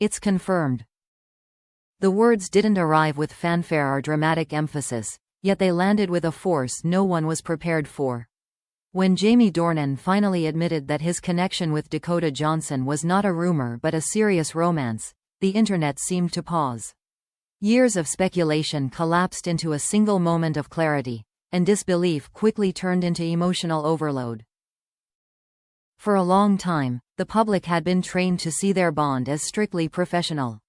It's confirmed." The words didn't arrive with fanfare or dramatic emphasis, yet they landed with a force no one was prepared for. When Jamie Dornan finally admitted that his connection with Dakota Johnson was not a rumor but a serious romance, the internet seemed to pause. Years of speculation collapsed into a single moment of clarity, and disbelief quickly turned into emotional overload. For a long time, the public had been trained to see their bond as strictly professional.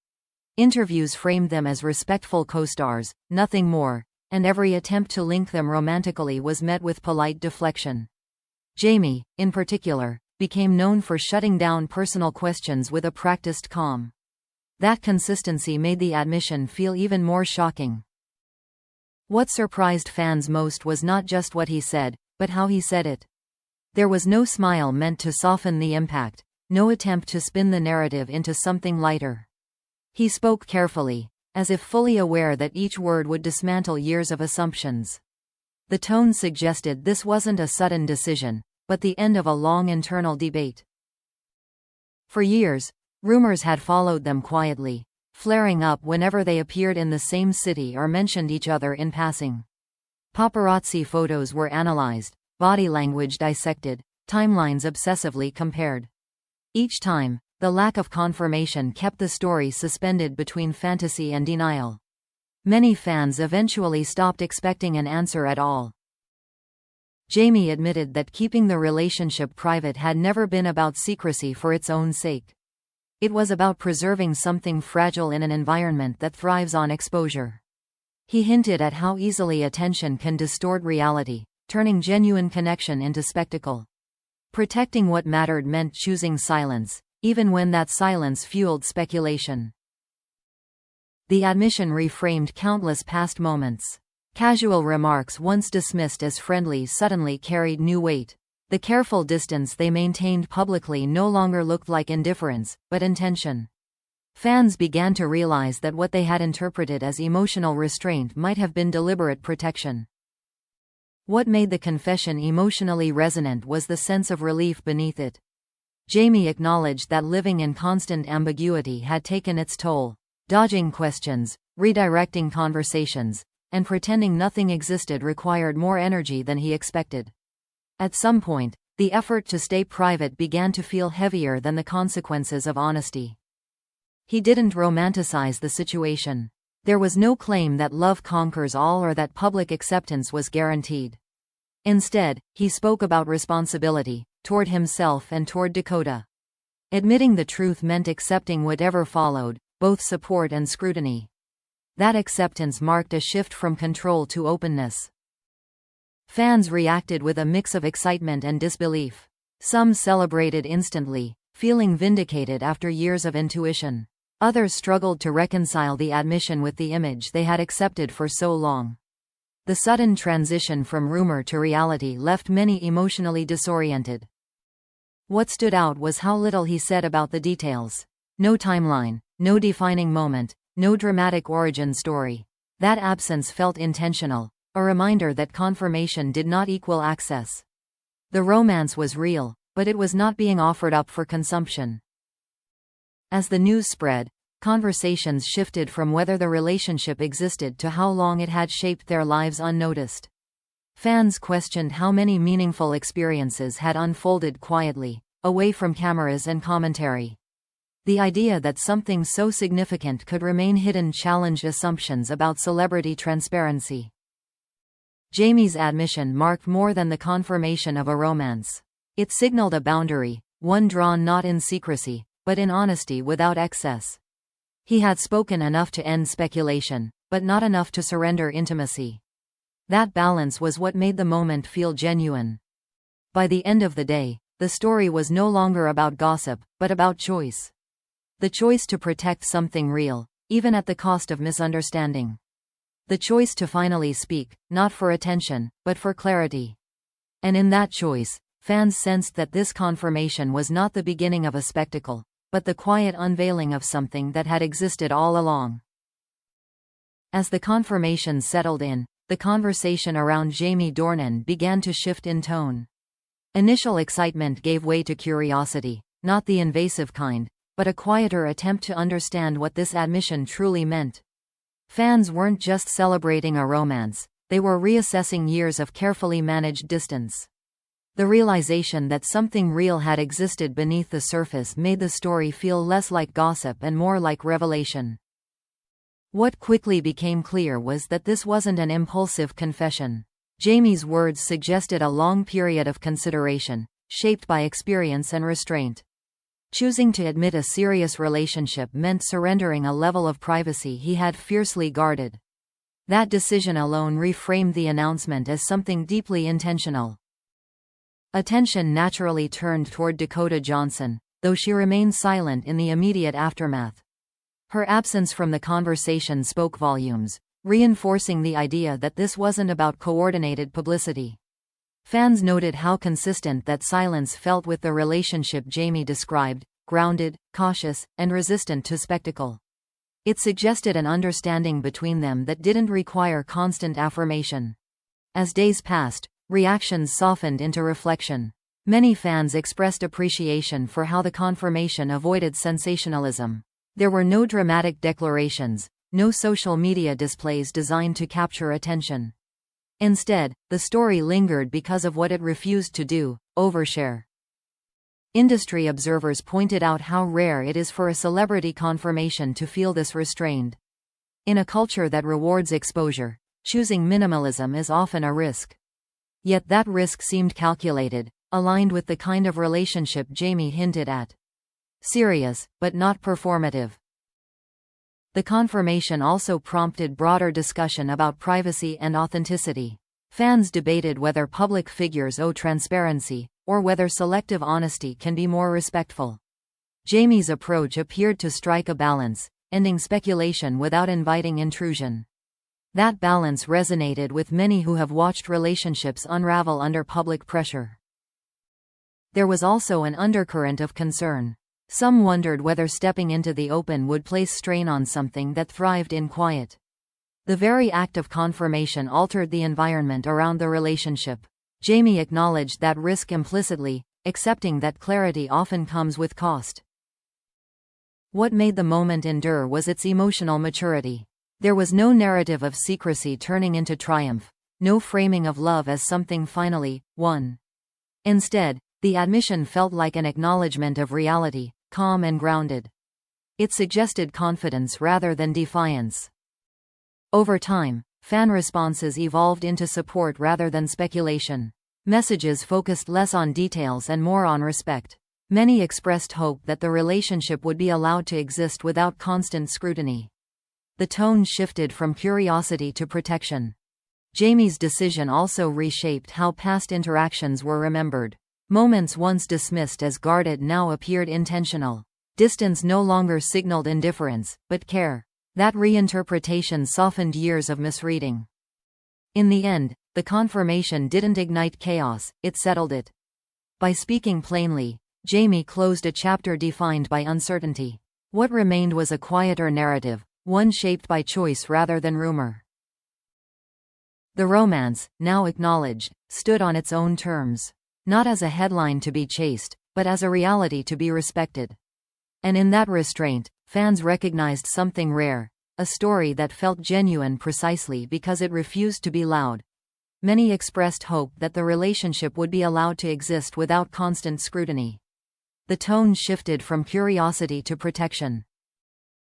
Interviews framed them as respectful co-stars, nothing more, and every attempt to link them romantically was met with polite deflection. Jamie, in particular, became known for shutting down personal questions with a practiced calm. That consistency made the admission feel even more shocking. What surprised fans most was not just what he said, but how he said it. There was no smile meant to soften the impact, no attempt to spin the narrative into something lighter. He spoke carefully, as if fully aware that each word would dismantle years of assumptions. The tone suggested this wasn't a sudden decision, but the end of a long internal debate. For years, rumors had followed them quietly, flaring up whenever they appeared in the same city or mentioned each other in passing. Paparazzi photos were analyzed, body language dissected, timelines obsessively compared. Each time, the lack of confirmation kept the story suspended between fantasy and denial. Many fans eventually stopped expecting an answer at all. Jamie admitted that keeping the relationship private had never been about secrecy for its own sake. It was about preserving something fragile in an environment that thrives on exposure. He hinted at how easily attention can distort reality, turning genuine connection into spectacle. Protecting what mattered meant choosing silence, even when that silence fueled speculation. The admission reframed countless past moments. Casual remarks once dismissed as friendly suddenly carried new weight. The careful distance they maintained publicly no longer looked like indifference, but intention. Fans began to realize that what they had interpreted as emotional restraint might have been deliberate protection. What made the confession emotionally resonant was the sense of relief beneath it. Jamie acknowledged that living in constant ambiguity had taken its toll, dodging questions, redirecting conversations, and pretending nothing existed required more energy than he expected. At some point, the effort to stay private began to feel heavier than the consequences of honesty. He didn't romanticize the situation. There was no claim that love conquers all or that public acceptance was guaranteed. Instead, he spoke about responsibility, toward himself and toward Dakota. Admitting the truth meant accepting whatever followed, both support and scrutiny. That acceptance marked a shift from control to openness. Fans reacted with a mix of excitement and disbelief. Some celebrated instantly, feeling vindicated after years of intuition. Others struggled to reconcile the admission with the image they had accepted for so long. The sudden transition from rumor to reality left many emotionally disoriented. What stood out was how little he said about the details. No timeline, no defining moment, no dramatic origin story. That absence felt intentional, a reminder that confirmation did not equal access. The romance was real, but it was not being offered up for consumption. As the news spread, conversations shifted from whether the relationship existed to how long it had shaped their lives unnoticed. Fans questioned how many meaningful experiences had unfolded quietly, away from cameras and commentary. The idea that something so significant could remain hidden challenged assumptions about celebrity transparency. Jamie's admission marked more than the confirmation of a romance. It signaled a boundary, one drawn not in secrecy, but in honesty without excess. He had spoken enough to end speculation, but not enough to surrender intimacy. That balance was what made the moment feel genuine. By the end of the day, the story was no longer about gossip, but about choice. The choice to protect something real, even at the cost of misunderstanding. The choice to finally speak, not for attention, but for clarity. And in that choice, fans sensed that this confirmation was not the beginning of a spectacle, but the quiet unveiling of something that had existed all along. As the confirmation settled in, the conversation around Jamie Dornan began to shift in tone. Initial excitement gave way to curiosity, not the invasive kind, but a quieter attempt to understand what this admission truly meant. Fans weren't just celebrating a romance, they were reassessing years of carefully managed distance. The realization that something real had existed beneath the surface made the story feel less like gossip and more like revelation. What quickly became clear was that this wasn't an impulsive confession. Jamie's words suggested a long period of consideration, shaped by experience and restraint. Choosing to admit a serious relationship meant surrendering a level of privacy he had fiercely guarded. That decision alone reframed the announcement as something deeply intentional. Attention naturally turned toward Dakota Johnson, though she remained silent in the immediate aftermath. Her absence from the conversation spoke volumes, reinforcing the idea that this wasn't about coordinated publicity. Fans noted how consistent that silence felt with the relationship Jamie described: grounded, cautious, and resistant to spectacle. It suggested an understanding between them that didn't require constant affirmation. As days passed, reactions softened into reflection. Many fans expressed appreciation for how the confirmation avoided sensationalism. There were no dramatic declarations, no social media displays designed to capture attention. Instead, the story lingered because of what it refused to do: overshare. Industry observers pointed out how rare it is for a celebrity confirmation to feel this restrained. In a culture that rewards exposure, choosing minimalism is often a risk. Yet that risk seemed calculated, aligned with the kind of relationship Jamie hinted at. Serious, but not performative. The confirmation also prompted broader discussion about privacy and authenticity. Fans debated whether public figures owe transparency, or whether selective honesty can be more respectful. Jamie's approach appeared to strike a balance, ending speculation without inviting intrusion. That balance resonated with many who have watched relationships unravel under public pressure. There was also an undercurrent of concern. Some wondered whether stepping into the open would place strain on something that thrived in quiet. The very act of confirmation altered the environment around the relationship. Jamie acknowledged that risk implicitly, accepting that clarity often comes with cost. What made the moment endure was its emotional maturity. There was no narrative of secrecy turning into triumph, no framing of love as something finally won. Instead, the admission felt like an acknowledgement of reality, calm and grounded. It suggested confidence rather than defiance. Over time, fan responses evolved into support rather than speculation. Messages focused less on details and more on respect. Many expressed hope that the relationship would be allowed to exist without constant scrutiny. The tone shifted from curiosity to protection. Jamie's decision also reshaped how past interactions were remembered. Moments once dismissed as guarded now appeared intentional. Distance no longer signaled indifference, but care. That reinterpretation softened years of misreading. In the end, the confirmation didn't ignite chaos, it settled it. By speaking plainly, Jamie closed a chapter defined by uncertainty. What remained was a quieter narrative, one shaped by choice rather than rumor. The romance, now acknowledged, stood on its own terms. Not as a headline to be chased, but as a reality to be respected. And in that restraint, fans recognized something rare, a story that felt genuine precisely because it refused to be loud. Many expressed hope that the relationship would be allowed to exist without constant scrutiny. The tone shifted from curiosity to protection.